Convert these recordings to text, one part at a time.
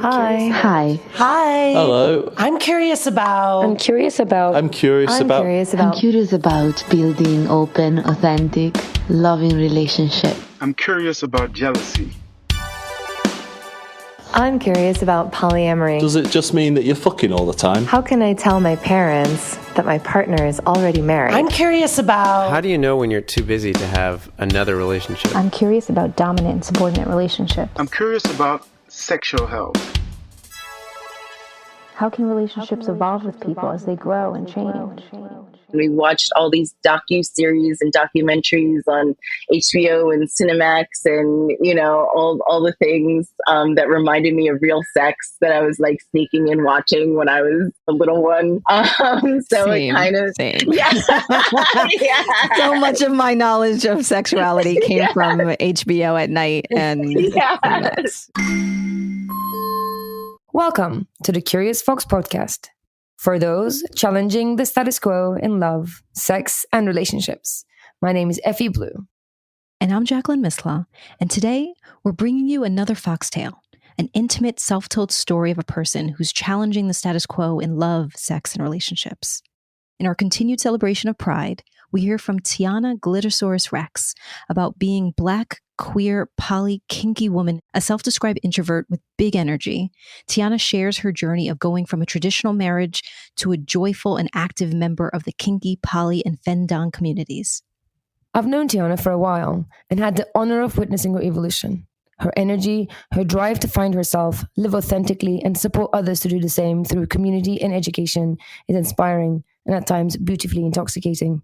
Hi. Hi. Hi. Hello. I'm curious about Building open, authentic, loving relationship. I'm curious about jealousy. I'm curious about polyamory. Does it just mean that you're fucking all the time? How can I tell my parents that my partner is already married? I'm curious about how do you know when you're too busy to have another relationship? I'm curious about dominant and subordinate relationships. I'm curious about sexual health. How can relationships evolve with people as they grow and change? We watched all these docu-series and documentaries on HBO and Cinemax and, you know, all the things that reminded me of real sex that I was like sneaking and watching when I was a little one. Same. Yeah. Yeah. So much of my knowledge of sexuality came from HBO at night. And yes. Welcome to the Curious Fox podcast. For those challenging the status quo in love, sex, and relationships. My name is Effie Blue. And I'm Jacqueline Mislaw. And today, we're bringing you another foxtail, an intimate, self-told story of a person who's challenging the status quo in love, sex, and relationships. In our continued celebration of Pride, we hear from Tiana Glittersaurus Rex about being Black, queer, poly, kinky woman, a self-described introvert with big energy. Tiana shares her journey of going from a traditional marriage to a joyful and active member of the kinky, poly, and femme communities. I've known Tiana for a while and had the honor of witnessing her evolution. Her energy, her drive to find herself, live authentically, and support others to do the same through community and education is inspiring and at times beautifully intoxicating.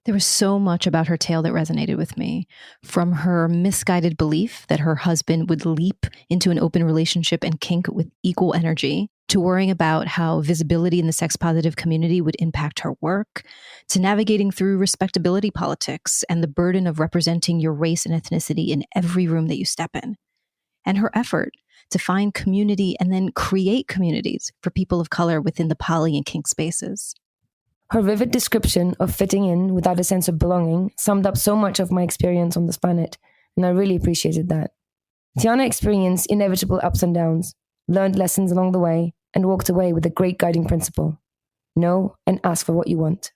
There was so much about her tale that resonated with me, from her misguided belief that her husband would leap into an open relationship and kink with equal energy, to worrying about how visibility in the sex-positive community would impact her work, to navigating through respectability politics and the burden of representing your race and ethnicity in every room that you step in, and her effort to find community and then create communities for people of color within the poly and kink spaces. Her vivid description of fitting in without a sense of belonging summed up so much of my experience on this planet, and I really appreciated that. Tiana experienced inevitable ups and downs, learned lessons along the way, and walked away with a great guiding principle. Know and ask for what you want.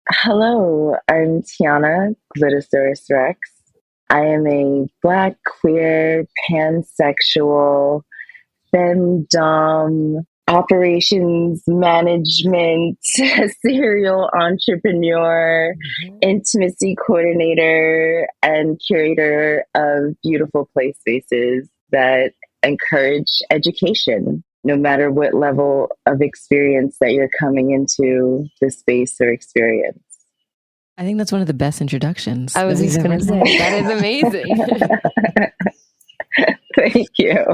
Hello, I'm Tiana Glittersaurus Rex. I am a Black, queer, pansexual, femdom, operations management, serial entrepreneur, intimacy coordinator, and curator of beautiful play spaces that encourage education, no matter what level of experience that you're coming into the space or experience. I think that's one of the best introductions. I was just going to say, that is amazing. Thank you.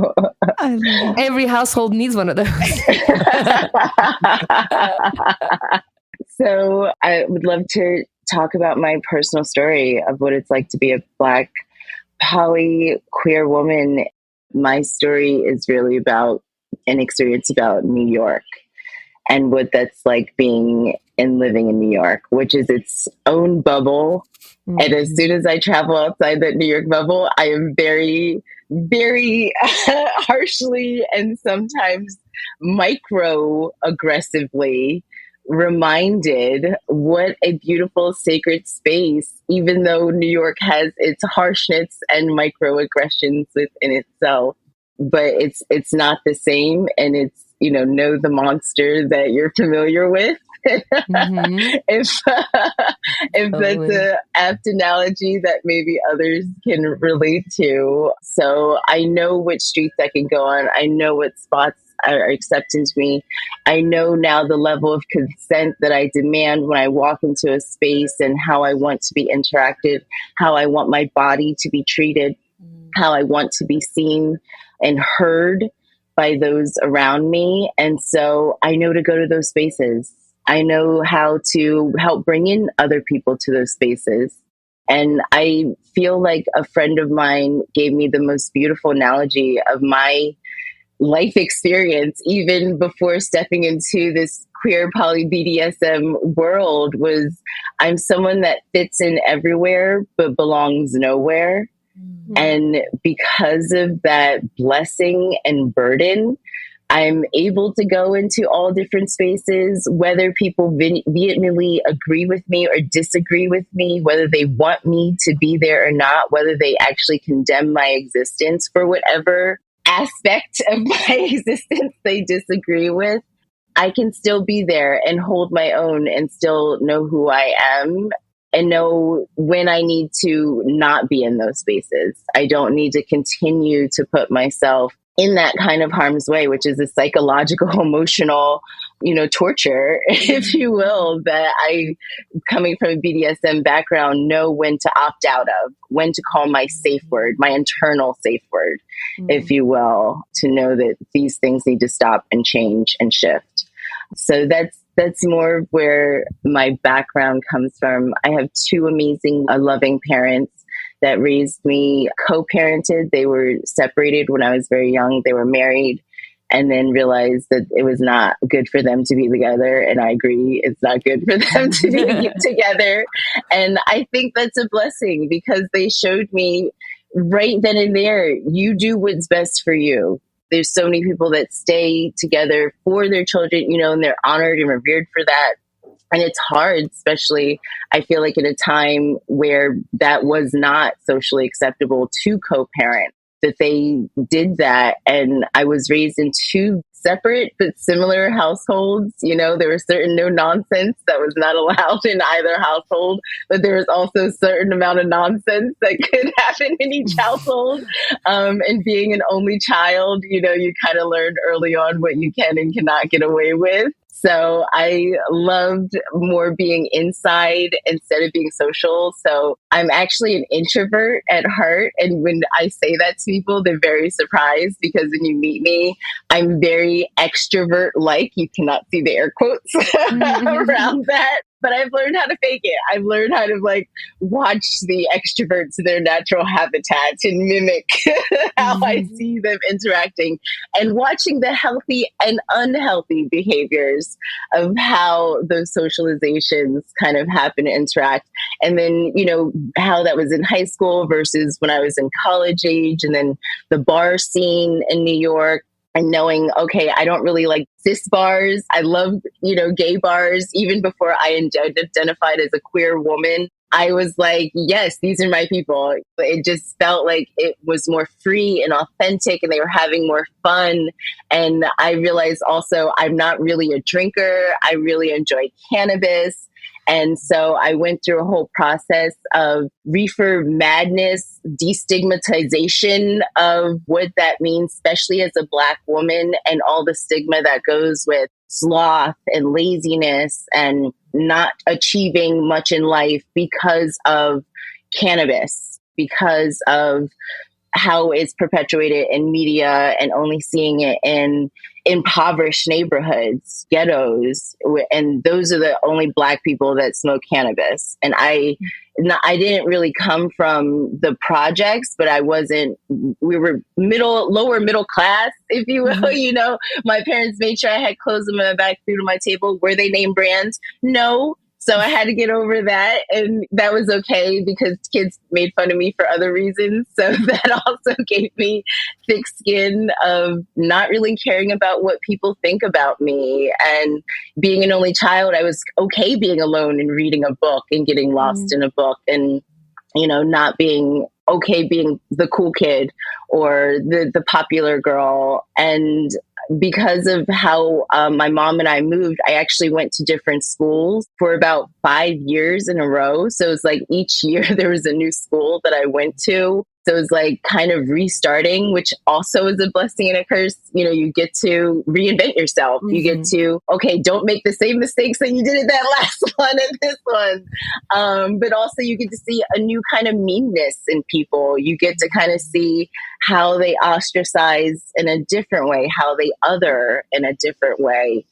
Every household needs one of those. So I would love to talk about my personal story of what it's like to be a Black, poly, queer woman. My story is really about an experience about New York and what that's like being and living in New York, which is its own bubble. Mm-hmm. And as soon as I travel outside that New York bubble, I am very, very harshly and sometimes micro-aggressively reminded what a beautiful sacred space, even though New York has its harshness and microaggressions within itself, but it's not the same. And it's, you know the monster that you're familiar with. Mm-hmm. if totally. That's an apt analogy that maybe others can relate to. So I know which streets I can go on. I know what spots are accepting to me. I know now the level of consent that I demand when I walk into a space and how I want to be interacted, how I want my body to be treated, how I want to be seen and heard by those around me. And so I know to go to those spaces. I know how to help bring in other people to those spaces. And I feel like a friend of mine gave me the most beautiful analogy of my life experience, even before stepping into this queer poly BDSM world, was I'm someone that fits in everywhere but belongs nowhere. And because of that blessing and burden, I'm able to go into all different spaces, whether people vehemently agree with me or disagree with me, whether they want me to be there or not, whether they actually condemn my existence for whatever aspect of my existence they disagree with. I can still be there and hold my own and still know who I am and know when I need to not be in those spaces. I don't need to continue to put myself in that kind of harm's way, which is a psychological, emotional, torture, if you will, that I, coming from a BDSM background, know when to opt out of, when to call my safe word, my internal safe word, if you will, to know that these things need to stop and change and shift. So that's more of where my background comes from. I have two amazing, loving parents that raised me, co-parented. They were separated when I was very young. They were married and then realized that it was not good for them to be together. And I agree, it's not good for them to be together. And I think that's a blessing because they showed me right then and there, you do what's best for you. There's so many people that stay together for their children, and they're honored and revered for that. And it's hard, especially, I feel like, at a time where that was not socially acceptable to co-parent, that they did that. And I was raised in two separate but similar households. There was certain no nonsense that was not allowed in either household, but there was also a certain amount of nonsense that could happen in each household. And being an only child, you kind of learned early on what you can and cannot get away with. So I loved more being inside instead of being social. So I'm actually an introvert at heart. And when I say that to people, they're very surprised because when you meet me, I'm very extrovert-like. You cannot see the air quotes around that. But I've learned how to fake it. I've learned how to watch the extroverts in their natural habitats and mimic how I see them interacting and watching the healthy and unhealthy behaviors of how those socializations kind of happen and interact. And then, how that was in high school versus when I was in college age, and then the bar scene in New York. And knowing, okay, I don't really like cis bars. I love, gay bars. Even before I identified as a queer woman, I was like, yes, these are my people. It just felt like it was more free and authentic and they were having more fun. And I realized also I'm not really a drinker. I really enjoy cannabis. And so I went through a whole process of reefer madness, destigmatization of what that means, especially as a Black woman, and all the stigma that goes with sloth and laziness and not achieving much in life because of cannabis, because of how it's perpetuated in media and only seeing it in impoverished neighborhoods, ghettos, and those are the only Black people that smoke cannabis. And I didn't really come from the projects, but we were lower middle class, if you will. My parents made sure I had clothes in my back, food on my table. Were they name brands? No. So I had to get over that. And that was okay because kids made fun of me for other reasons. So that also gave me thick skin of not really caring about what people think about me. And being an only child, I was okay being alone and reading a book and getting lost in a book and, not being okay being the cool kid or the popular girl. And because of how my mom and I moved, I actually went to different schools for about 5 years in a row. So it's like each year there was a new school that I went to. So it was like kind of restarting, which also is a blessing and a curse. You get to reinvent yourself. You get to, okay, don't make the same mistakes that you did in that last one and this one. But also you get to see a new kind of meanness in people. You get to kind of see how they ostracize in a different way, how they other in a different way,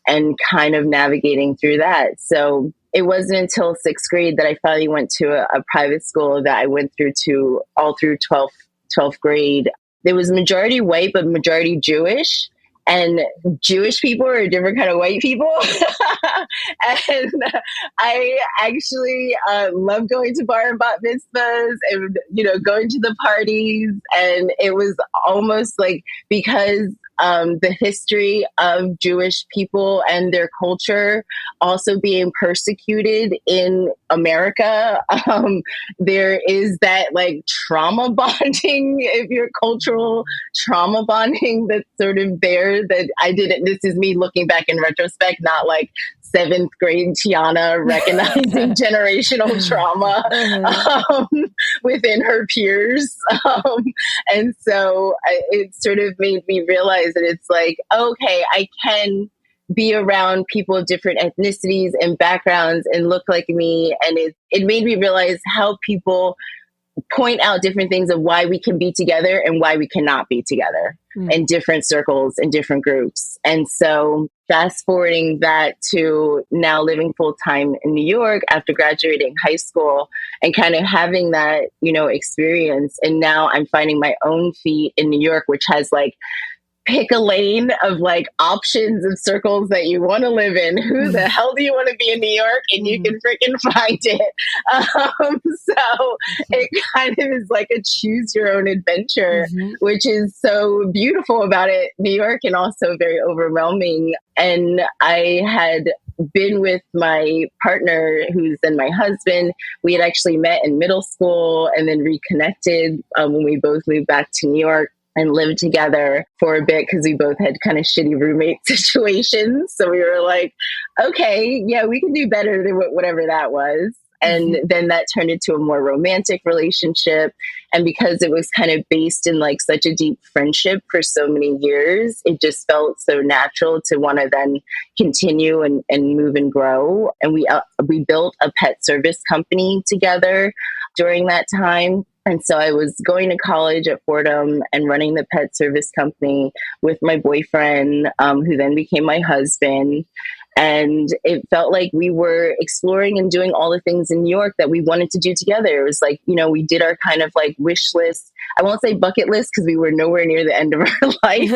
and kind of navigating through that. So it wasn't until 6th grade that I finally went to a private school that I went through to all through 12th grade. There was majority white, but majority Jewish. And Jewish people are a different kind of white people. And I actually love going to bar and bat mitzvahs and, going to the parties. And it was almost like, because the history of Jewish people and their culture also being persecuted in America, there is that like trauma bonding, if you're cultural trauma bonding, that's sort of there that I didn't. This is me looking back in retrospect, not like seventh grade Tiana recognizing generational trauma within her peers. And so it sort of made me realize that it's like, okay, I can be around people of different ethnicities and backgrounds and look like me. And it made me realize how people point out different things of why we can be together and why we cannot be together in different circles and different groups. And so fast forwarding that to now living full time in New York after graduating high school and kind of having that, experience. And now I'm finding my own feet in New York, which has like, pick a lane of like options and circles that you want to live in. Who the hell do you want to be in New York? And you can freaking find it. So it kind of is like a choose your own adventure, which is so beautiful about it, New York, and also very overwhelming. And I had been with my partner, who's then my husband. We had actually met in middle school and then reconnected when we both moved back to New York and lived together for a bit because we both had kind of shitty roommate situations. So we were like, okay, yeah, we can do better than whatever that was. And then that turned into a more romantic relationship. And because it was kind of based in like such a deep friendship for so many years, it just felt so natural to want to then continue and move and grow. And we built a pet service company together during that time. And so I was going to college at Fordham and running the pet service company with my boyfriend, who then became my husband. And it felt like we were exploring and doing all the things in New York that we wanted to do together. It was like, we did our kind of like wish list. I won't say bucket list because we were nowhere near the end of our life.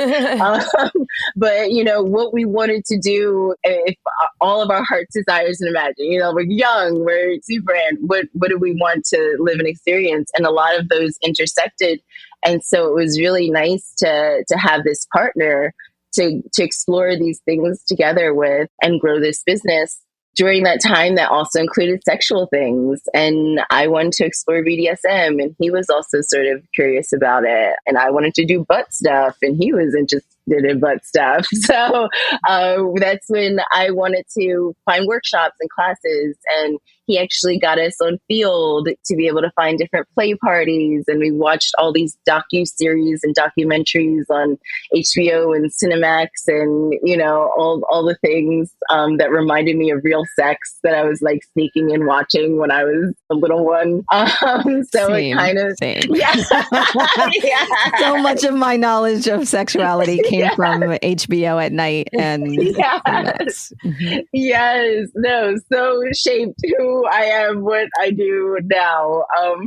But, what we wanted to do, if all of our heart's desires and imagine, we're young, we're super, and what do we want to live and experience? And a lot of those intersected. And so it was really nice to have this partner to explore these things together with and grow this business. During that time, that also included sexual things. And I wanted to explore BDSM, and he was also sort of curious about it. And I wanted to do butt stuff, and he was interested in butt stuff. So that's when I wanted to find workshops and classes. And he actually got us on Field to be able to find different play parties. And we watched all these docu-series and documentaries on HBO and Cinemax and, all the things that reminded me of real sex that I was like sneaking and watching when I was a little one. So Same, it kind of... same. Yeah. Yeah. So much of my knowledge of sexuality came from HBO at night. And yes, no, so shaped who I am, what I do now,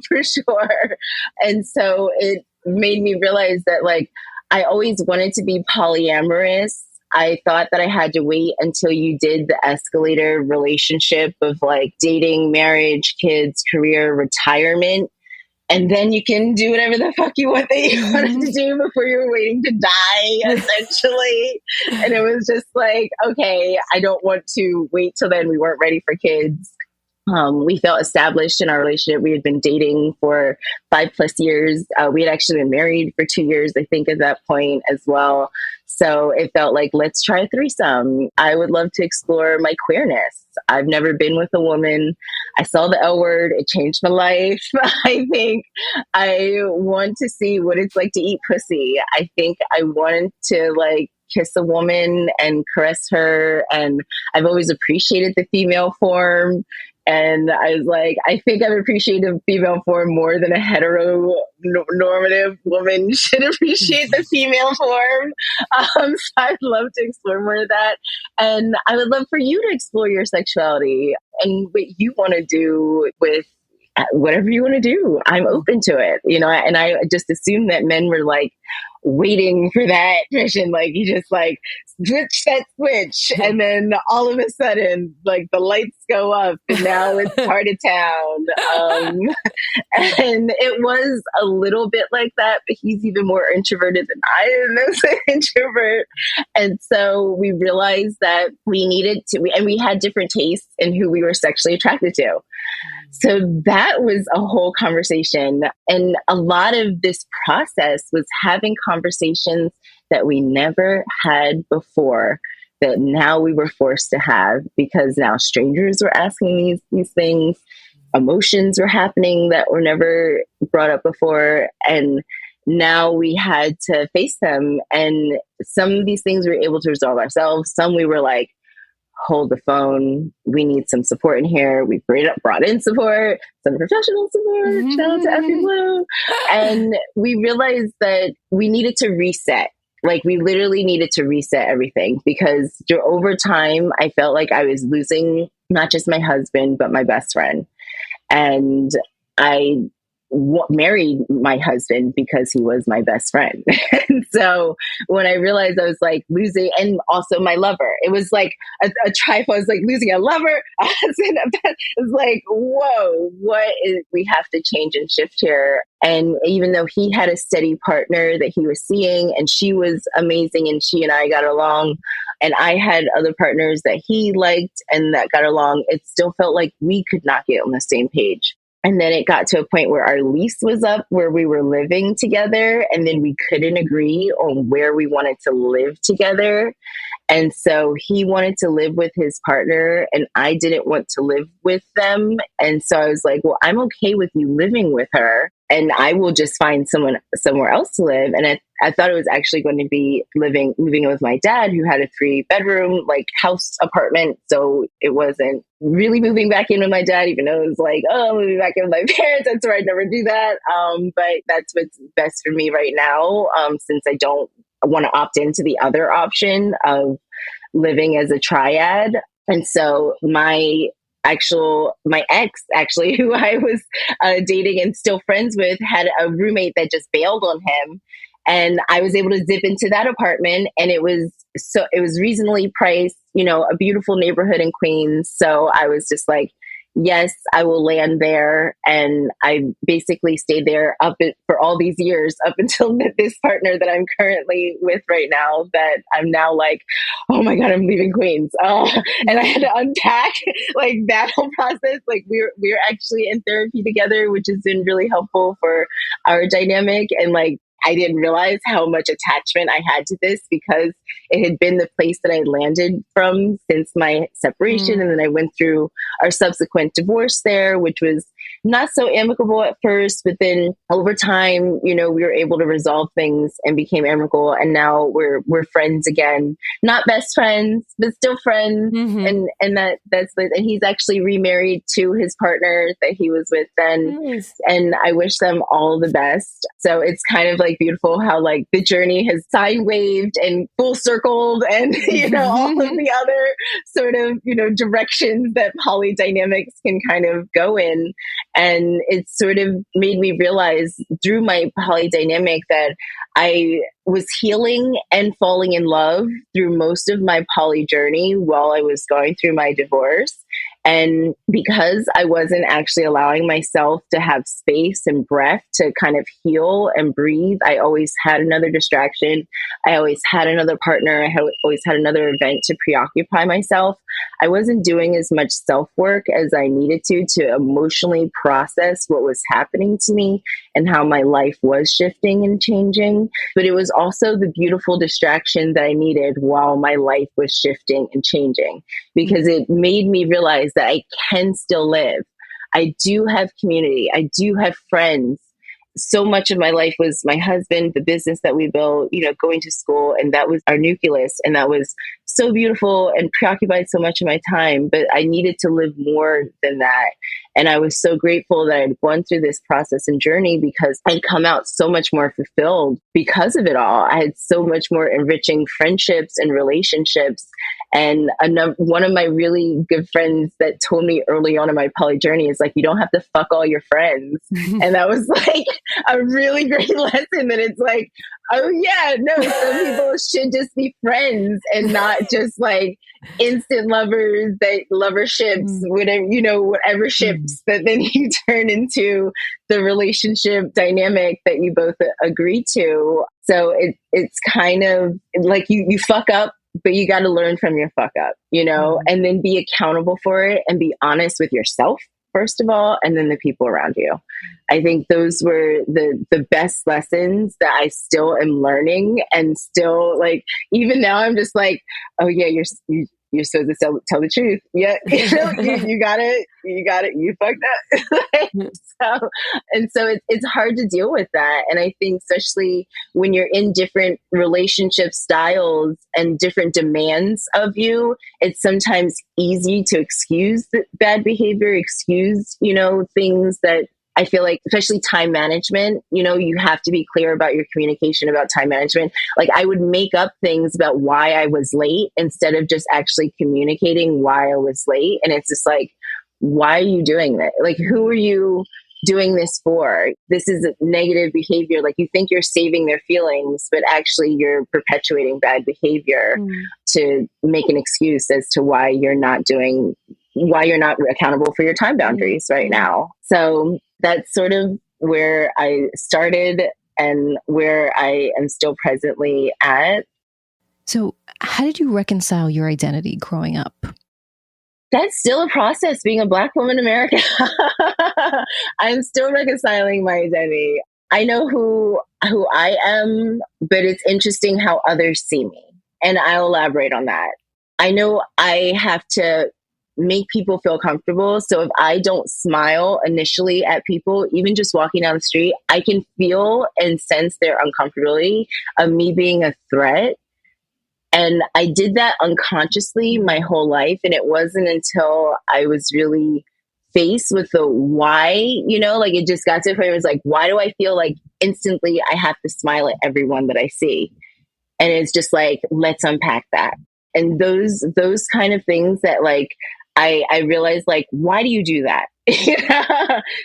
for sure. And so it made me realize that like I always wanted to be polyamorous. I thought that I had to wait until you did the escalator relationship of like dating, marriage, kids, career, retirement. And then you can do whatever the fuck you want that you wanted to do before you were waiting to die, essentially. And it was just like, okay, I don't want to wait till then. We weren't ready for kids. We felt established in our relationship. We had been dating for 5+ years. We had actually been married for 2 years, I think, at that point as well. So it felt like, let's try a threesome. I would love to explore my queerness. I've never been with a woman. I saw the L word. It changed my life. I think I want to see what it's like to eat pussy. I think I want to like kiss a woman and caress her. And I've always appreciated the female form. And I was like, I think I've appreciated the female form more than a heteronormative woman should appreciate the female form. So I'd love to explore more of that. And I would love for you to explore your sexuality and what you want to do with whatever you want to do. I'm open to it, and I just assumed that men were like waiting for that mission. Like you just like switch that switch, and then all of a sudden, like the lights go up, and now it's part of town. And it was a little bit like that, but he's even more introverted than I am as an introvert. And so we realized that we needed to, and we had different tastes in who we were sexually attracted to. So that was a whole conversation. And a lot of this process was having conversations that we never had before, that now we were forced to have, because now strangers were asking these things. Emotions were happening that were never brought up before. And now we had to face them. And some of these things we were able to resolve ourselves. Some we were like, hold the phone. We need some support in here. We brought in support, some professional support. Shout out to Effie Blue. And we realized that we needed to reset. Like we literally needed to reset everything, because over time, I felt like I was losing not just my husband, but my best friend. And I married my husband because he was my best friend. And so when I realized I was like losing, and also my lover, it was like a trifle. I was like losing a lover. It was like, whoa, we have to change and shift here. And even though he had a steady partner that he was seeing, and she was amazing, and she and I got along, and I had other partners that he liked and that got along, it still felt like we could not get on the same page. And then it got to a point where our lease was up, where we were living together, and then we couldn't agree on where we wanted to live together. And so he wanted to live with his partner, and I didn't want to live with them. And so I was like, well, I'm okay with you living with her, and I will just find somewhere else to live. And I thought it was actually going to be moving in with my dad, who had a 3-bedroom like house apartment. So it wasn't really moving back in with my dad, even though it was like, oh, moving back in with my parents. That's where I'd never do that. But that's what's best for me right now, since I don't want to opt into the other option of living as a triad. And so my ex, actually, who I was dating and still friends with, had a roommate that just bailed on him. And I was able to zip into that apartment, and it was reasonably priced, a beautiful neighborhood in Queens. So I was just like, yes, I will land there. And I basically stayed there for all these years, up until this partner that I'm currently with right now, that I'm now like, oh my God, I'm leaving Queens. And I had to unpack like that whole process. Like we're actually in therapy together, which has been really helpful for our dynamic. And like, I didn't realize how much attachment I had to this, because it had been the place that I landed from since my separation. And then I went through our subsequent divorce there, which was not so amicable at first, but then over time, we were able to resolve things and became amicable. And now we're friends again, not best friends, but still friends. And he's actually remarried to his partner that he was with then. Nice. And I wish them all the best. So it's kind of like beautiful how like the journey has sine waved and full circled, and all of the other sort of directions that polydynamics can kind of go in. And it sort of made me realize through my polydynamic that I was healing and falling in love through most of my poly journey while I was going through my divorce. And because I wasn't actually allowing myself to have space and breath to kind of heal and breathe, I always had another distraction. I always had another partner. I always had another event to preoccupy myself. I wasn't doing as much self-work as I needed to emotionally process what was happening to me and how my life was shifting and changing. But it was also the beautiful distraction that I needed while my life was shifting and changing, because it made me realize that I can still live. I do have community. I do have friends. So much of my life was my husband, the business that we built, going to school, and that was our nucleus. And that was so beautiful and preoccupied so much of my time, but I needed to live more than that. And I was so grateful that I'd gone through this process and journey, because I'd come out so much more fulfilled because of it all. I had so much more enriching friendships and relationships. And one of my really good friends that told me early on in my poly journey is like, you don't have to fuck all your friends. And that was like a really great lesson that it's like, oh yeah, no, some people should just be friends and not just like instant lovers, that lover ships, whatever ships that then you turn into the relationship dynamic that you both agree to. So it's kind of like you fuck up, but you got to learn from your fuck up, and then be accountable for it and be honest with yourself, first of all, and then the people around you. I think those were the best lessons that I still am learning, and still like, even now I'm just like, oh yeah, you're supposed to tell the truth. Yeah. You got it. You fucked up. So it's hard to deal with that. And I think especially when you're in different relationship styles and different demands of you, it's sometimes easy to excuse the bad behavior, excuse, things that I feel like, especially time management, you have to be clear about your communication about time management. Like I would make up things about why I was late instead of just actually communicating why I was late. And it's just like, why are you doing that? Like, who are you doing this for? This is negative behavior. Like you think you're saving their feelings, but actually you're perpetuating bad behavior to make an excuse as to why you're not accountable for your time boundaries right now. So that's sort of where I started and where I am still presently at. So how did you reconcile your identity growing up? That's still a process, being a Black woman in America. I'm still reconciling my identity. I know who I am, but it's interesting how others see me. And I'll elaborate on that. I know I have to make people feel comfortable. So if I don't smile initially at people, even just walking down the street, I can feel and sense their uncomfortability of me being a threat. And I did that unconsciously my whole life. And it wasn't until I was really faced with the why, like it just got to the point where it was like, why do I feel like instantly I have to smile at everyone that I see? And it's just like, let's unpack that. And those kind of things that like, I realized, like, why do you do that?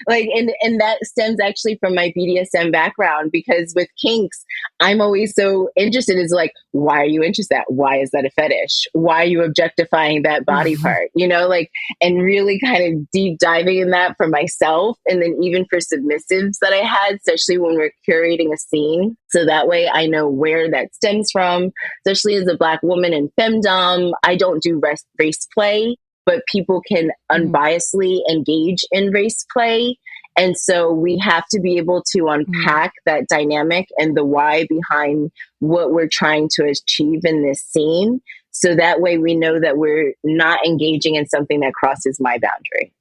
Like, and that stems actually from my BDSM background, because with kinks, I'm always so interested is like, why are you interested in that? Why is that a fetish? Why are you objectifying that body part? And really kind of deep diving in that for myself. And then even for submissives that I had, especially when we're curating a scene. So that way I know where that stems from, especially as a Black woman in femdom. I don't do race play, but people can unbiasedly engage in race play. And so we have to be able to unpack that dynamic and the why behind what we're trying to achieve in this scene. So that way we know that we're not engaging in something that crosses my boundary.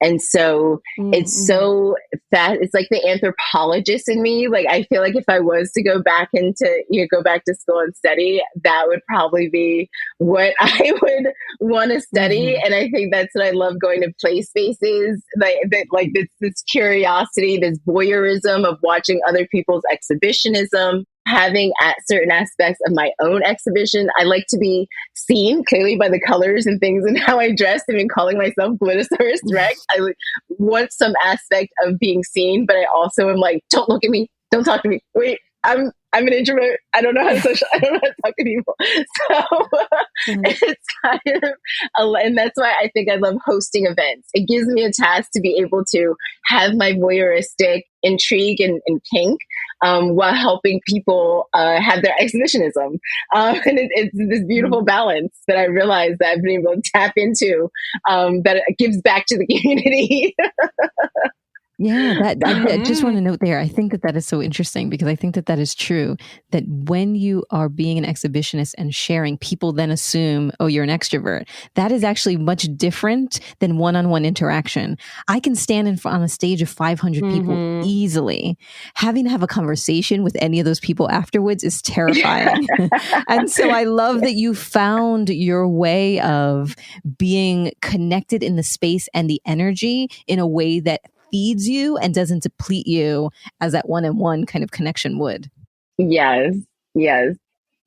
And so it's so fast. It's like the anthropologist in me. Like, I feel like if I was to go back to school and study, that would probably be what I would want to study. And I think that's what I love, going to play spaces, like this curiosity, this voyeurism of watching other people's exhibitionism, having at certain aspects of my own exhibition. I like to be seen clearly by the colors and things and how I dress. I've been calling myself Glittersaurus Rex. I want some aspect of being seen, but I also am like, don't look at me. Don't talk to me. Wait, I'm an introvert. I don't know how to talk to people. So it's kind of, and that's why I think I love hosting events. It gives me a task to be able to have my voyeuristic intrigue and kink, while helping people have their exhibitionism. And it's this beautiful balance that I realized that I've been able to tap into, that it gives back to the community. Yeah, I just want to note there, I think that is so interesting, because I think that is true, that when you are being an exhibitionist and sharing, people then assume, oh, you're an extrovert. That is actually much different than one-on-one interaction. I can stand on a stage of 500 people easily. Having to have a conversation with any of those people afterwards is terrifying. And so I love that you found your way of being connected in the space and the energy in a way that feeds you and doesn't deplete you as that one-on-one kind of connection would. Yes.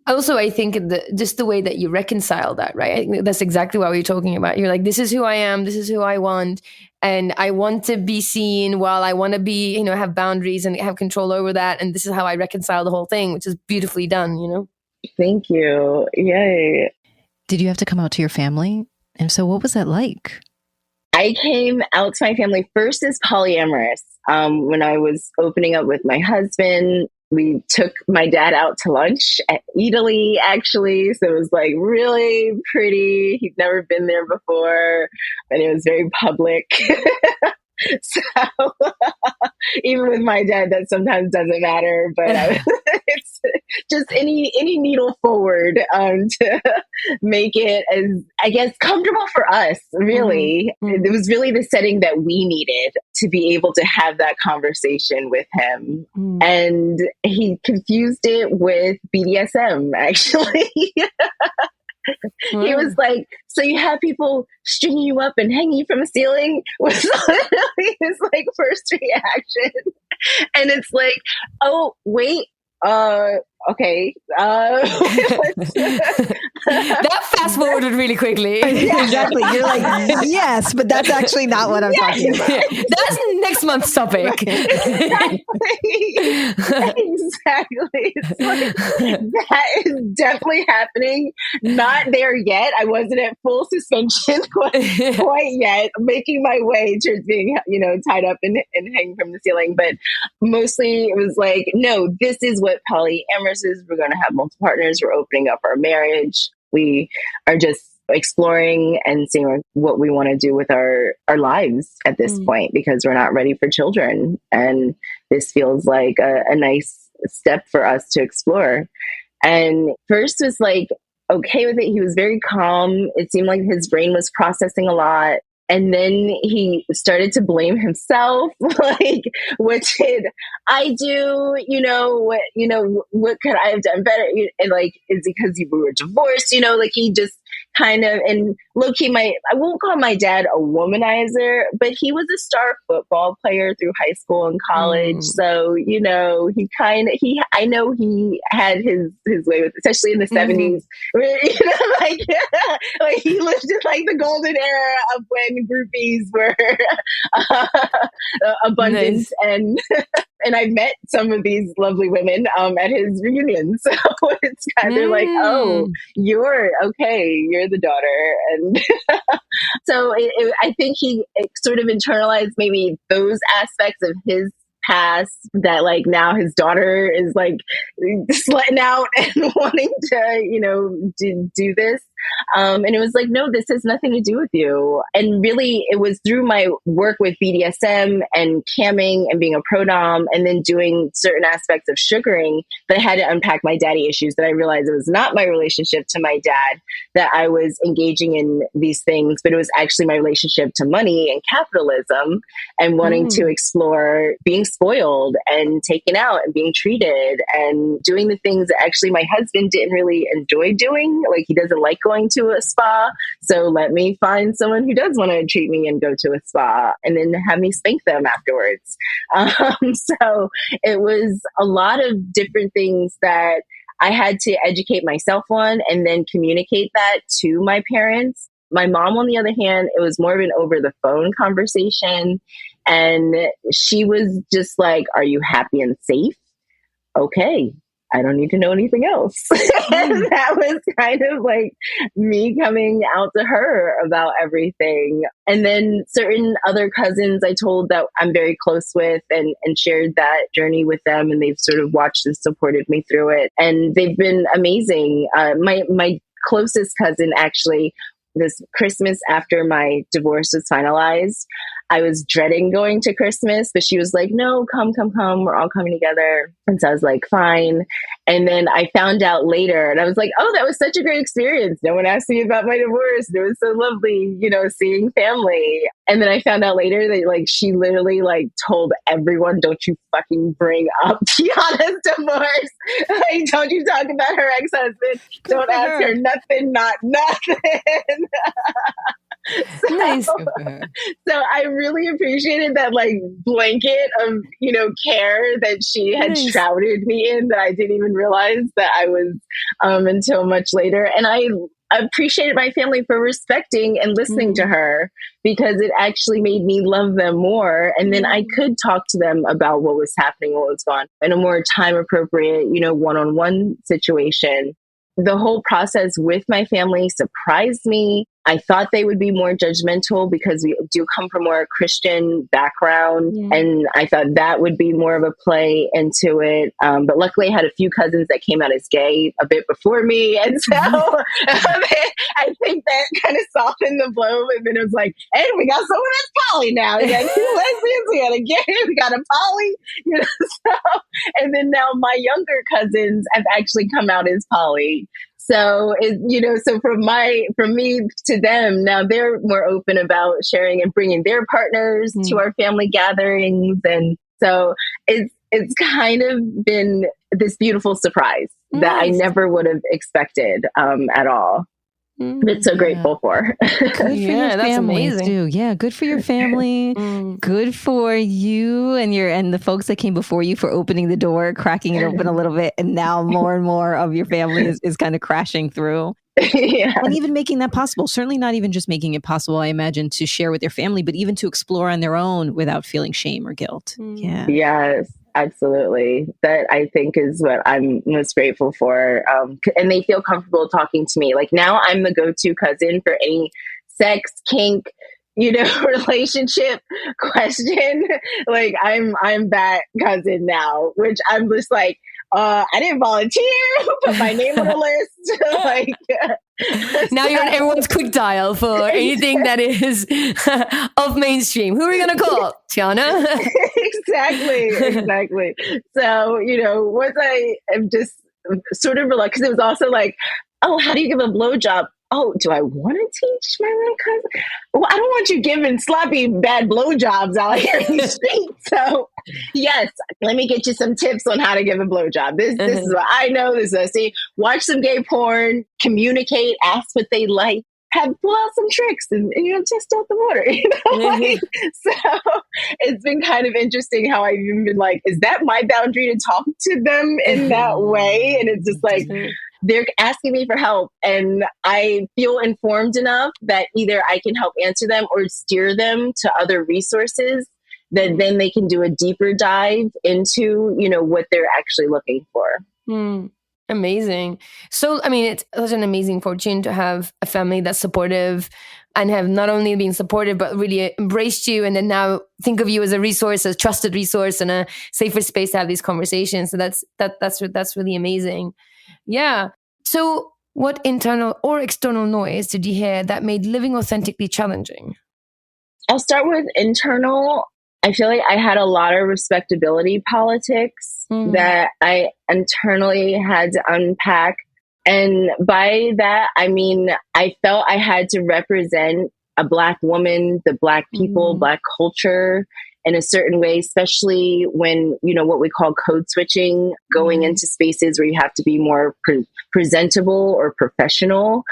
Also, I think just the way that you reconcile that, right? I think that's exactly what we're talking about. You're like, this is who I am, this is who I want, and I want to be seen while I want to be, have boundaries and have control over that. And this is how I reconcile the whole thing, which is beautifully done. Thank you. Yay. Did you have to come out to your family? And so what was that like? I came out to my family first as polyamorous. When I was opening up with my husband, we took my dad out to lunch at Italy, actually. So it was like really pretty. He'd never been there before, and it was very public. So even with my dad, that sometimes doesn't matter, but it's just any needle forward to make it as, I guess, comfortable for us, really. Mm-hmm. It was really the setting that we needed to be able to have that conversation with him. Mm. And he confused it with BDSM, actually. He was like, so you have people stringing you up and hanging you from the ceiling? Was literally his like first reaction. And it's like, oh, wait, okay. That fast forwarded really quickly. Yeah. Exactly. You're like, yes, but that's actually not what I'm talking about. That's next month's topic. Exactly. It's like, that is definitely happening. Not there yet. I wasn't at full suspension quite yet. Making my way towards being, tied up and hanging from the ceiling. But mostly it was like, no, this is what polyamorous is. We're going to have multiple partners. We're opening up our marriage. We are just exploring and seeing what we want to do with our lives at this point, because we're not ready for children. And this feels like a nice step for us to explore. And first was like, okay with it. He was very calm. It seemed like his brain was processing a lot. And then he started to blame himself, like, what did I do? What could I have done better? And like, is it because we were divorced? Like he just kind of, and low-key, I won't call my dad a womanizer, but he was a star football player through high school and college. So, I know he had his way with, especially in the 70s, where, like he lived in like the golden era of when groupies were abundant. Nice. And I've met some of these lovely women at his reunions. So it's kind of like, oh, you're the daughter. And so I think he sort of internalized maybe those aspects of his past, that like now his daughter is like slutting out and wanting to do this. And it was like, no, this has nothing to do with you. And really, it was through my work with BDSM and camming and being a pro-dom and then doing certain aspects of sugaring that I had to unpack my daddy issues, that I realized it was not my relationship to my dad that I was engaging in these things, but it was actually my relationship to money and capitalism and wanting to explore being spoiled and taken out and being treated and doing the things that actually my husband didn't really enjoy doing. Like he doesn't like going to a spa. So let me find someone who does want to treat me and go to a spa and then have me spank them afterwards. So it was a lot of different things that I had to educate myself on and then communicate that to my parents. My mom, on the other hand, it was more of an over the phone conversation. And she was just like, are you happy and safe? Okay. I don't need to know anything else. And that was kind of like me coming out to her about everything. And then certain other cousins I told that I'm very close with and shared that journey with them. And they've sort of watched and supported me through it. And they've been amazing. My closest cousin, actually, this Christmas after my divorce was finalized, I was dreading going to Christmas, but she was like, no, come. We're all coming together. And so I was like, fine. And then I found out later and I was like, oh, that was such a great experience. No one asked me about my divorce. It was so lovely, seeing family. And then I found out later that like, she literally like told everyone, don't you fucking bring up Tiana's divorce. Like, don't you talk about her ex-husband. Don't ask her nothing, not nothing. Nice. So I really appreciated that like blanket of, care that she had shrouded me in that I didn't even realize that I was until much later. And I appreciated my family for respecting and listening to her, because it actually made me love them more. And then I could talk to them about what was happening, what was going on in a more time appropriate, one-on-one situation. The whole process with my family surprised me. I thought they would be more judgmental because we do come from more Christian background. And I thought that would be more of a play into it. But luckily I had a few cousins that came out as gay a bit before me. And so I think that kind of softened the blow. And then it was like, hey, we got someone that's poly now. We got 2 lesbians, we got a gay, we got a poly. So, and then now my younger cousins have actually come out as poly. So, so from me to them, now they're more open about sharing and bringing their partners to our family gatherings. And so it's kind of been this beautiful surprise that I never would have expected at all. It's so grateful for. Good for your that's family amazing. too. Yeah, good for your family. Good for you and the folks that came before you for opening the door, cracking it open a little bit, and now more and more of your family is kind of crashing through. And even making that possible. Certainly not even just making it possible, I imagine, to share with their family, but even to explore on their own without feeling shame or guilt. Yeah. Yes. Absolutely. That I think is what I'm most grateful for. And they feel comfortable talking to me. Like now I'm the go-to cousin for any sex, kink, relationship question. Like I'm that cousin now, which I'm just like, I didn't volunteer, put my name on the list. Like now you're on everyone's quick dial for anything that is of mainstream. Who are we going to call? Tiana? Exactly. So, once I am just sort of reluctant, because it was also like, oh, how do you give a blowjob? Oh, do I want to teach my little cousin? Well, I don't want you giving sloppy, bad blowjobs out here in the street. So, yes, let me get you some tips on how to give a blowjob. This is what I know. This is what I see. Watch some gay porn, communicate, ask what they like, pull out some tricks and test out the water. So it's been kind of interesting how I've even been like, is that my boundary to talk to them in that way? And it's just like, they're asking me for help, and I feel informed enough that either I can help answer them or steer them to other resources that then they can do a deeper dive into, what they're actually looking for. Amazing. So, I mean, it's such an amazing fortune to have a family that's supportive and have not only been supportive, but really embraced you. And then now think of you as a resource, a trusted resource and a safer space to have these conversations. So that's really amazing. Yeah. So what internal or external noise did you hear that made living authentically challenging? I'll start with internal. I feel like I had a lot of respectability politics that I internally had to unpack. And by that, I mean, I felt I had to represent a Black woman, the Black people, Black culture in a certain way, especially when, what we call code switching, going into spaces where you have to be more presentable or professional.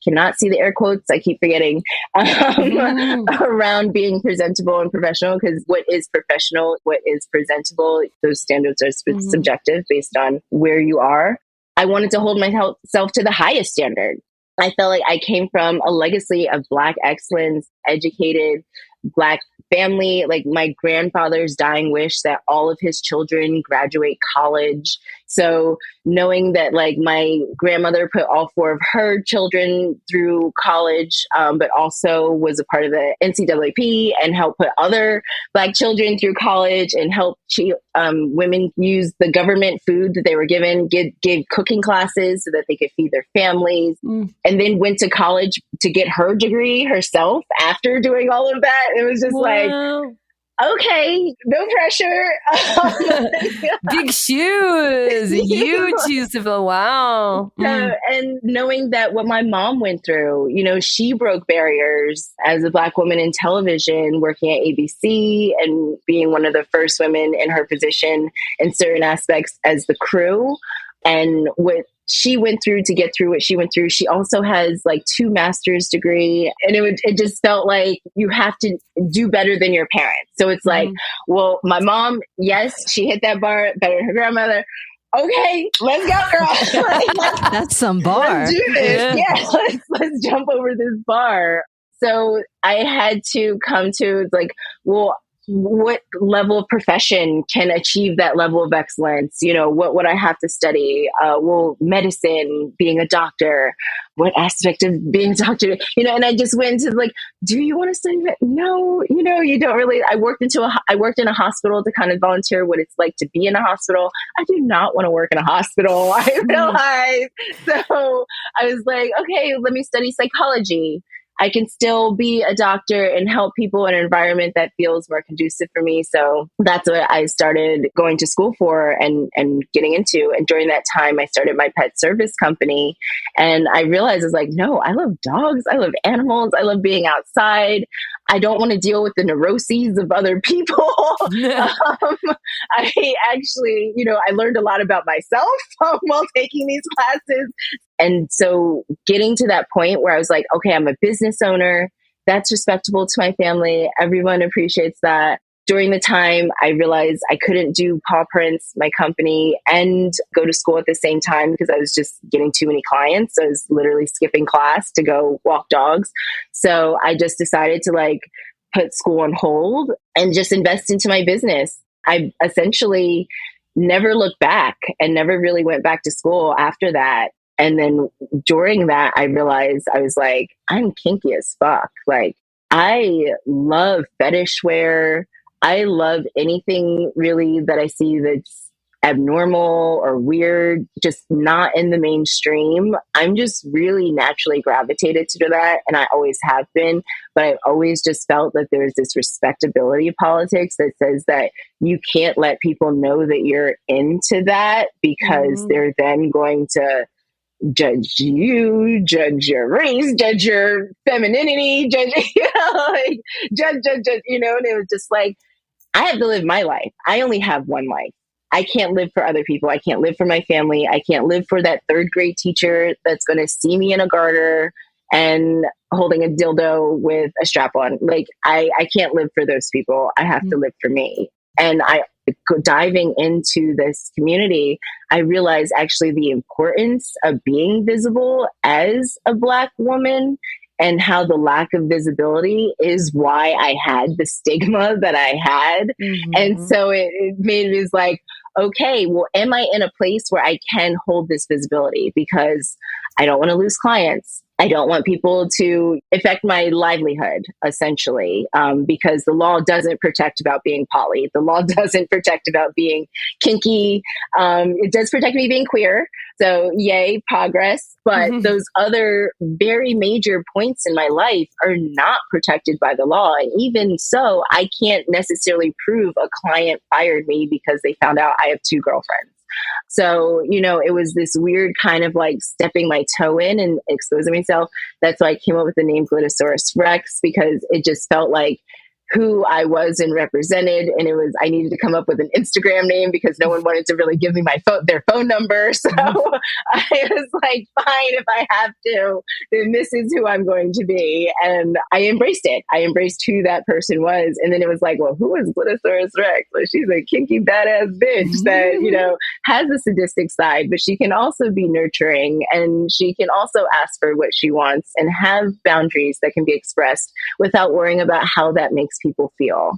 Cannot see the air quotes. I keep forgetting around being presentable and professional, because what is professional, what is presentable, those standards are subjective based on where you are. I wanted to hold myself to the highest standard. I felt like I came from a legacy of Black excellence, educated Black family, like my grandfather's dying wish that all of his children graduate college. So knowing that like my grandmother put all 4 of her children through college, but also was a part of the NCAAP and helped put other Black children through college and helped women use the government food that they were given, give cooking classes so that they could feed their families, and then went to college to get her degree herself after doing all of that. It was just like, okay, no pressure. Big shoes. You choose to feel, wow. And knowing that what my mom went through, she broke barriers as a Black woman in television, working at ABC and being one of the first women in her position in certain aspects as the crew. And what she went through to get through what she went through, she also has like 2 master's degree. And it just felt like you have to do better than your parents. So it's like, well, my mom, yes, she hit that bar better than her grandmother. Okay, let's go, girl. That's some bar. Let's do this. Yeah, let's jump over this bar. So I had to come to like, well, what level of profession can achieve that level of excellence? You know, what would I have to study? Well, medicine, being a doctor, what aspect of being a doctor, you know, and I just went into like, do you want to study that? No, you know, you don't really. I worked in a hospital to kind of volunteer what it's like to be in a hospital. I do not want to work in a hospital. I realized. So I was like, okay, let me study psychology. I can still be a doctor and help people in an environment that feels more conducive for me. So that's what I started going to school for and getting into. And during that time, I started my pet service company. And I realized I was like, no, I love dogs. I love animals. I love being outside. I don't want to deal with the neuroses of other people. I actually, you know, I learned a lot about myself while taking these classes. And so getting to that point where I was like, okay, I'm a business owner. That's respectable to my family. Everyone appreciates that. During the time, I realized I couldn't do Paw Prints, my company, and go to school at the same time because I was just getting too many clients. So I was literally skipping class to go walk dogs. So I just decided to like put school on hold and just invest into my business. I essentially never looked back and never really went back to school after that. And then during that, I realized I was like, I'm kinky as fuck. Like, I love fetish wear. I love anything really that I see that's abnormal or weird, just not in the mainstream. I'm just really naturally gravitated to that. And I always have been. But I've always just felt that there's this respectability politics that says that you can't let people know that you're into that because they're then going to judge you, judge your race, judge your femininity, judge, like, judge, you know, and it was just like, I have to live my life. I only have one life. I can't live for other people. I can't live for my family. I can't live for that 3rd grade teacher that's going to see me in a garter and holding a dildo with a strap on. Like, I can't live for those people. I have to live for me. And diving into this community, I realized actually the importance of being visible as a Black woman and how the lack of visibility is why I had the stigma that I had. And so it made me like, okay, well, am I in a place where I can hold this visibility? Because I don't want to lose clients. I don't want people to affect my livelihood, essentially, because the law doesn't protect about being poly. The law doesn't protect about being kinky. It does protect me being queer. So yay, progress. But those other very major points in my life are not protected by the law. And even so, I can't necessarily prove a client fired me because they found out I have 2 girlfriends. So, you know, it was this weird kind of like stepping my toe in and exposing myself. That's why I came up with the name Glittersaurus Rex, because it just felt like who I was and represented. And it was, I needed to come up with an Instagram name because no one wanted to really give me their phone number. So I was like, fine, if I have to, then this is who I'm going to be. And I embraced it. I embraced who that person was. And then it was like, well, who is Glittersaurus Rex? Well, she's a kinky badass bitch that, you know, has a sadistic side, but she can also be nurturing and she can also ask for what she wants and have boundaries that can be expressed without worrying about how that makes people feel.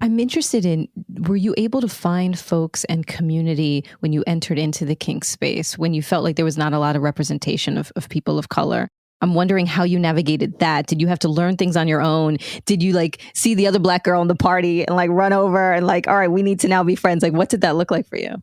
I'm interested in, were you able to find folks and community when you entered into the kink space, when you felt like there was not a lot of representation of people of color? I'm wondering how you navigated that. Did you have to learn things on your own? Did you like see the other Black girl in the party and like run over and like, all right, we need to now be friends? Like, what did that look like for you?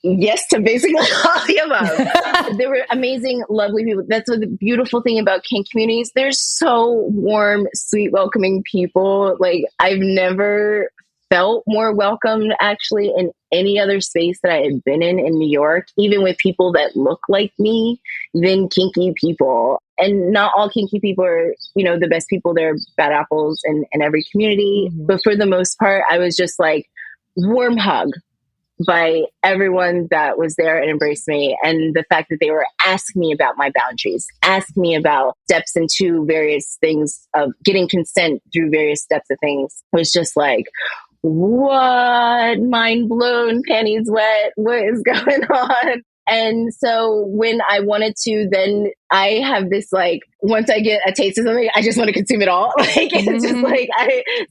Yes, to basically all the above. There were amazing, lovely people. That's the beautiful thing about kink communities. They're so warm, sweet, welcoming people. Like, I've never felt more welcomed actually in any other space that I had been in New York, even with people that look like me, than kinky people. And not all kinky people are, you know, the best people. They're bad apples in every community. But for the most part, I was just like, warm hug. by everyone that was there and embraced me. And the fact that they were asking me about my boundaries, asking me about steps into various things of getting consent through various steps of things, was just like, what? Mind blown, panties wet. What is going on? And so when I wanted to, then I have this, like, once I get a taste of something, I just want to consume it all. Like, it's just like,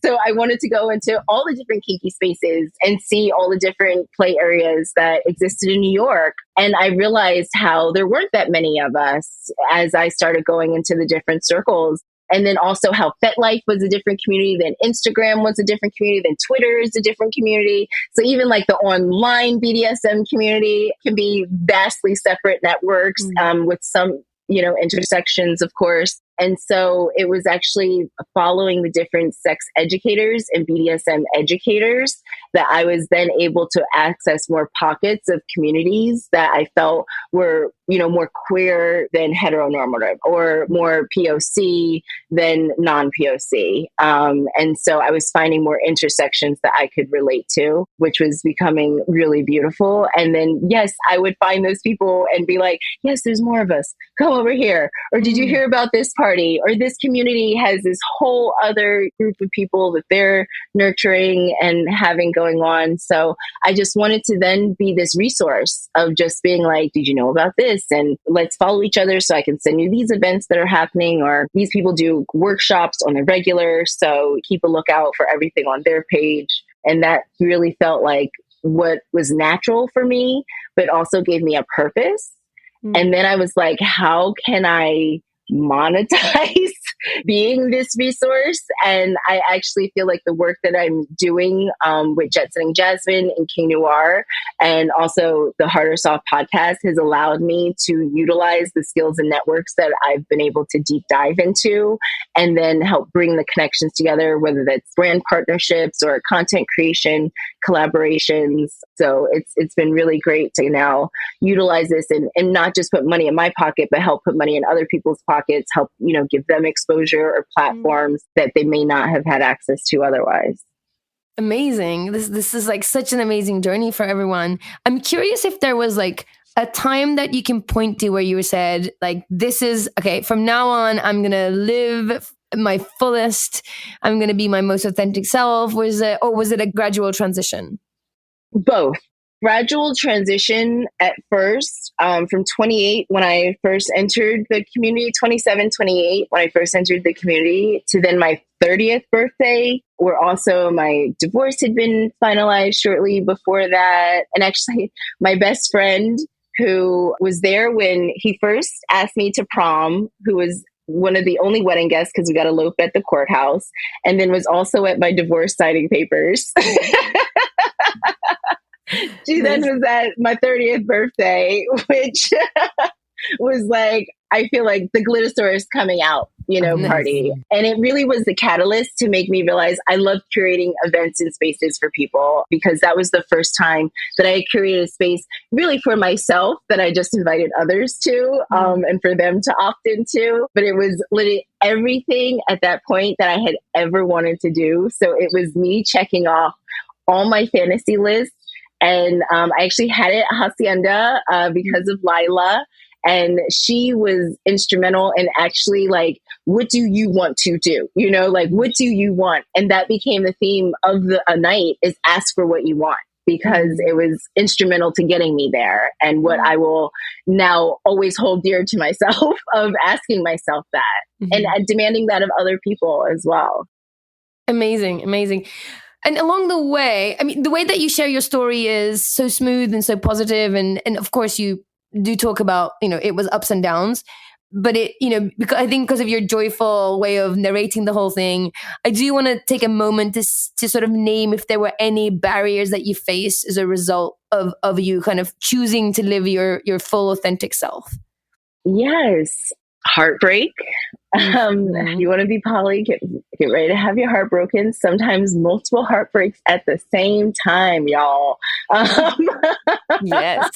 so I wanted to go into all the different kinky spaces and see all the different play areas that existed in New York. And I realized how there weren't that many of us as I started going into the different circles. And then also how FetLife was a different community, then Instagram was a different community, then Twitter is a different community. So even like the online BDSM community can be vastly separate networks with some, intersections, of course. And so it was actually following the different sex educators and BDSM educators that I was then able to access more pockets of communities that I felt were, more queer than heteronormative or more POC than non-POC. And so I was finding more intersections that I could relate to, which was becoming really beautiful. And then, yes, I would find those people and be like, yes, there's more of us. Come over here. Or did you hear about this party? Or this community has this whole other group of people that they're nurturing and having going on. So I just wanted to then be this resource of just being like, did you know about this? And let's follow each other so I can send you these events that are happening, or these people do workshops on the regular. So keep a lookout for everything on their page. And that really felt like what was natural for me, but also gave me a purpose. And then I was like, how can I monetize being this resource? And I actually feel like the work that I'm doing with Jet Setting Jasmine and King Noir, and also the Harder Soft podcast, has allowed me to utilize the skills and networks that I've been able to deep dive into, and then help bring the connections together, whether that's brand partnerships or content creation, collaborations. So it's been really great to now utilize this and not just put money in my pocket, but help put money in other people's pockets, help, give them exposure or platforms that they may not have had access to otherwise. Amazing. This is like such an amazing journey for everyone. I'm curious if there was like a time that you can point to where you said, like, this is, okay, from now on, I'm going to live my fullest. I'm going to be my most authentic self. Was it a gradual transition? Both. Gradual transition at first, from 28 when I first entered the community, 27, 28 when I first entered the community, to then my 30th birthday, where also my divorce had been finalized shortly before that. And actually, my best friend who was there when he first asked me to prom, who was one of the only wedding guests because we got eloped at the courthouse, and then was also at my divorce signing papers. She then was at my 30th birthday, which was like, I feel like the Glittersaurus coming out, party. And it really was the catalyst to make me realize I love curating events and spaces for people, because that was the first time that I created a space really for myself that I just invited others to, and for them to opt into. But it was literally everything at that point that I had ever wanted to do. So it was me checking off all my fantasy lists. And I actually had it at Hacienda because of Lila. And she was instrumental in actually like, what do you want to do? What do you want? And that became the theme of a night, is ask for what you want, because it was instrumental to getting me there. And what I will now always hold dear to myself, of asking myself that and demanding that of other people as well. Amazing, amazing. And along the way, I mean, the way that you share your story is so smooth and so positive. And of course, you do talk about, it was ups and downs. But because of your joyful way of narrating the whole thing, I do want to take a moment to sort of name if there were any barriers that you face as a result of you kind of choosing to live your full authentic self. Yes. Heartbreak. You want to be poly, get ready to have your heart broken. Sometimes multiple heartbreaks at the same time, y'all. Yes.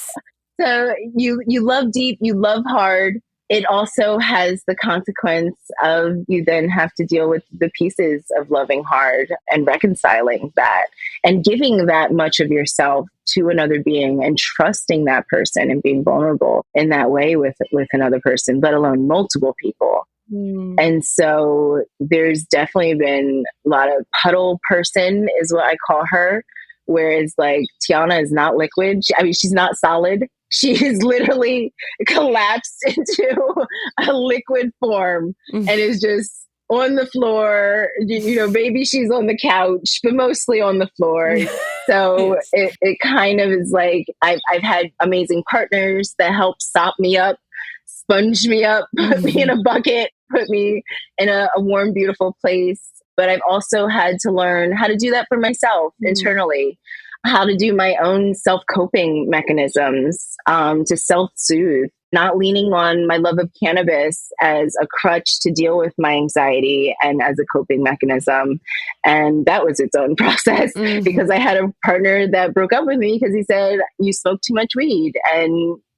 So you love deep, you love hard, it also has the consequence of you then have to deal with the pieces of loving hard and reconciling that and giving that much of yourself to another being and trusting that person and being vulnerable in that way with another person, let alone multiple people. And so there's definitely been a lot of puddle person is what I call her, whereas like Tiana is not liquid. She's not solid. She is literally collapsed into a liquid form and is just on the floor. Maybe she's on the couch, but mostly on the floor. So it kind of is like I've had amazing partners that help sop me up, sponge me up, put me in a bucket, put me in a warm, beautiful place. But I've also had to learn how to do that for myself internally, how to do my own self-coping mechanisms, to self-soothe, not leaning on my love of cannabis as a crutch to deal with my anxiety and as a coping mechanism. And that was its own process because I had a partner that broke up with me because he said, you smoke too much weed.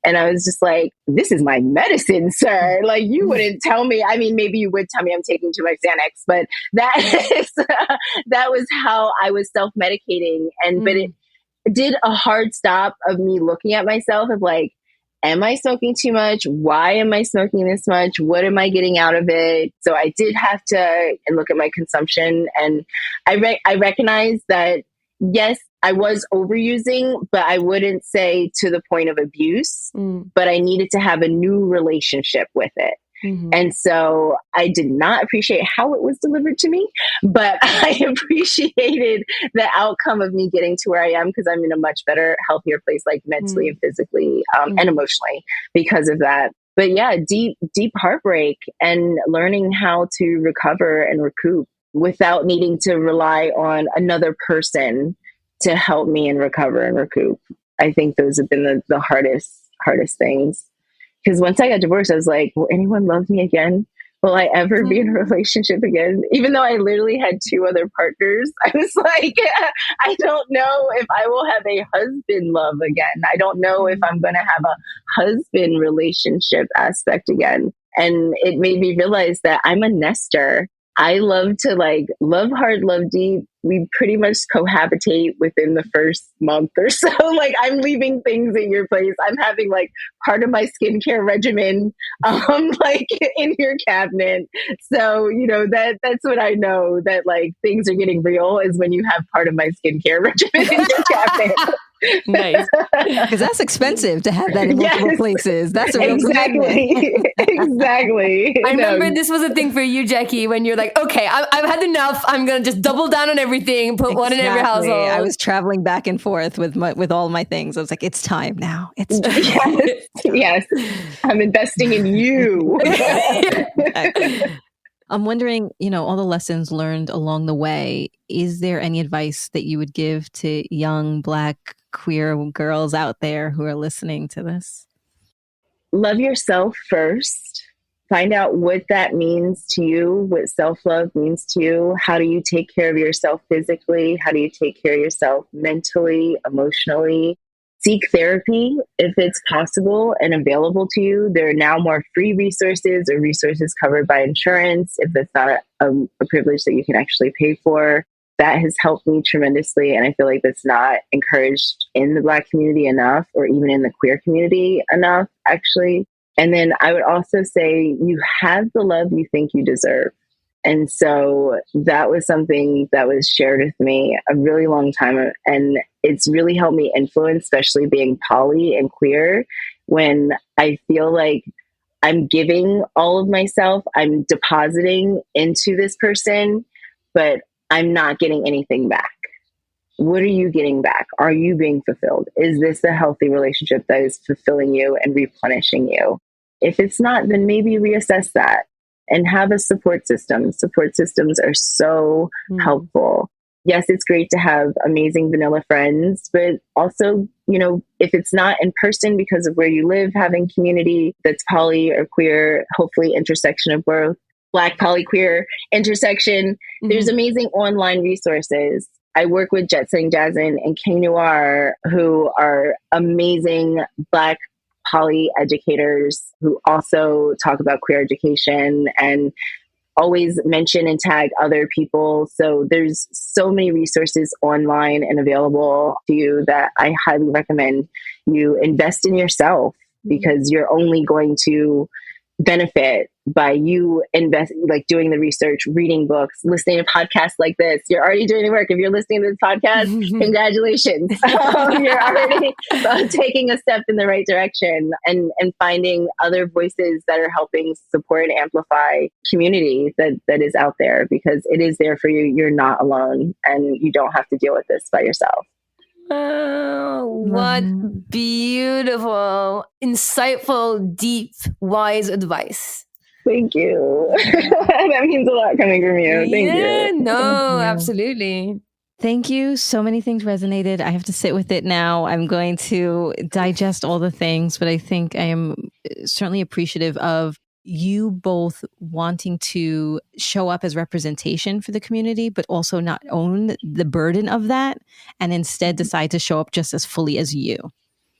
And I was just like, this is my medicine, sir. Like, you wouldn't tell me. I mean, maybe you would tell me I'm taking too much Xanax, but that was how I was self-medicating. But it did a hard stop of me looking at myself of like, am I smoking too much? Why am I smoking this much? What am I getting out of it? So I did have to look at my consumption. And I recognize that, yes, I was overusing, but I wouldn't say to the point of abuse, but I needed to have a new relationship with it. And so I did not appreciate how it was delivered to me, but I appreciated the outcome of me getting to where I am because I'm in a much better, healthier place, like mentally and physically and emotionally because of that. But yeah, deep heartbreak and learning how to recover and recoup without needing to rely on another person to help me and recover and recoup. I think those have been the hardest things. Because once I got divorced, I was like, will anyone love me again? Will I ever be in a relationship again? Even though I literally had 2 other partners, I was like, I don't know if I will have a husband love again. I don't know if I'm going to have a husband relationship aspect again. And it made me realize that I'm a nester. I love to love hard, love deep. We pretty much cohabitate within the first month or so. Like I'm leaving things in your place. I'm having like part of my skincare regimen, in your cabinet. So, that's what I know that like things are getting real is when you have part of my skincare regimen in your cabinet. Nice. Because that's expensive to have that in multiple places. That's a real commitment. Exactly. I remember this was a thing for you, Jackie, when you're like, okay, I've had enough. I'm going to just double down on everything, put one in every household. I was traveling back and forth with all my things. I was like, it's time now. It's time. Yes. I'm investing in you. I'm wondering, all the lessons learned along the way, is there any advice that you would give to young Black queer girls out there who are listening to this? Love yourself first. Find out what that means to you, what self-love means to you. How do you take care of yourself physically? How do you take care of yourself mentally, emotionally? Seek therapy if it's possible and available to you. There are now more free resources or resources covered by insurance if that's not a privilege that you can actually pay for. That has helped me tremendously. And I feel like that's not encouraged in the Black community enough, or even in the queer community enough, actually. And then I would also say you have the love you think you deserve. And so that was something that was shared with me a really long time. And it's really helped me influence, especially being poly and queer, when I feel like I'm giving all of myself, I'm depositing into this person, but I'm not getting anything back. What are you getting back? Are you being fulfilled? Is this a healthy relationship that is fulfilling you and replenishing you? If it's not, then maybe reassess that and have a support system. Support systems are so helpful. Yes, it's great to have amazing vanilla friends, but also, if it's not in person because of where you live, having community that's poly or queer, hopefully intersection of both, Black, poly, queer, intersection. There's amazing online resources. I work with Jet Setting Jasmine and K Noir, who are amazing Black poly educators who also talk about queer education and always mention and tag other people. So there's so many resources online and available to you that I highly recommend you invest in yourself, because you're only going to benefit by you doing the research, reading books, listening to podcasts like this. You're already doing the work. If you're listening to this podcast, congratulations. You're already taking a step in the right direction, and finding other voices that are helping support and amplify community that is out there, because it is there for you. You're not alone, and you don't have to deal with this by yourself. Oh, what beautiful, insightful, deep, wise advice. Thank you. That means a lot coming from you. Thank you. No, absolutely. Thank you. So many things resonated. I have to sit with it now. I'm going to digest all the things, but I think I am certainly appreciative of you both wanting to show up as representation for the community, but also not own the burden of that, and instead decide to show up just as fully as you.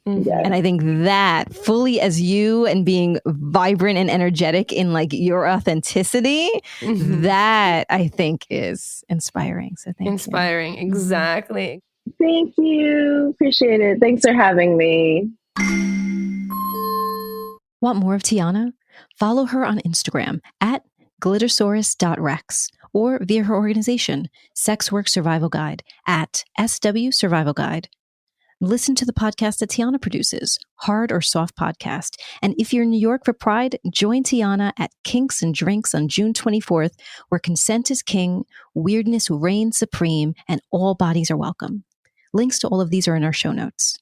Yes. And I think that fully as you and being vibrant and energetic in like your authenticity, that I think is inspiring. So thank you. Inspiring. Exactly. Thank you. Appreciate it. Thanks for having me. Want more of Tiana? Follow her on Instagram at glittersaurus.rex or via her organization, Sex Work Survival Guide at SW Survival Guide. Listen to the podcast that Tiana produces, Hard or Soft Podcast. And if you're in New York for Pride, join Tiana at Kinks Drinks on June 24th, where consent is king, weirdness reigns supreme, and all bodies are welcome. Links to all of these are in our show notes.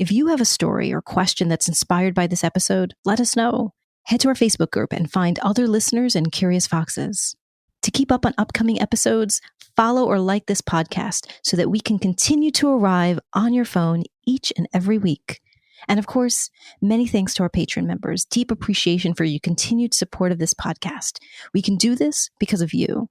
If you have a story or question that's inspired by this episode, let us know. Head to our Facebook group and find other listeners and curious foxes. To keep up on upcoming episodes, follow or like this podcast so that we can continue to arrive on your phone each and every week. And of course, many thanks to our Patreon members. Deep appreciation for your continued support of this podcast. We can do this because of you.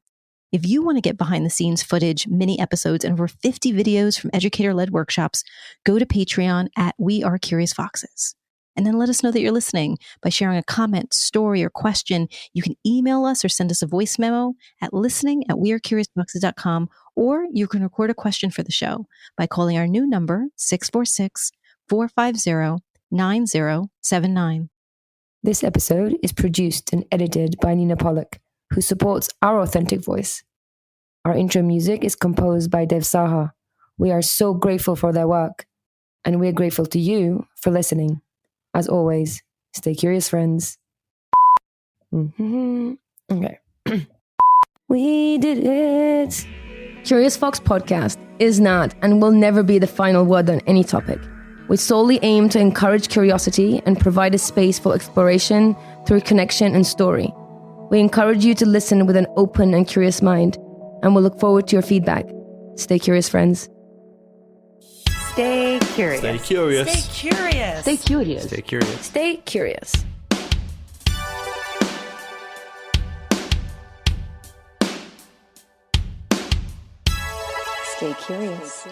If you want to get behind the scenes footage, mini episodes, and over 50 videos from educator-led workshops, go to Patreon at We Are Curious Foxes. And then let us know that you're listening by sharing a comment, story, or question. You can email us or send us a voice memo at listening@wearecuriousfoxes.com, or you can record a question for the show by calling our new number, 646-450-9079. This episode is produced and edited by Nina Pollock, who supports our authentic voice. Our intro music is composed by Dev Saha. We are so grateful for their work, and we're grateful to you for listening. As always, stay curious, friends. Okay. We did it. Curious Fox Podcast is not and will never be the final word on any topic. We solely aim to encourage curiosity and provide a space for exploration through connection and story. We encourage you to listen with an open and curious mind, and we'll look forward to your feedback. Stay curious, friends. Stay curious. Stay curious. Stay curious. Stay curious. Stay curious. Stay curious. Stay curious.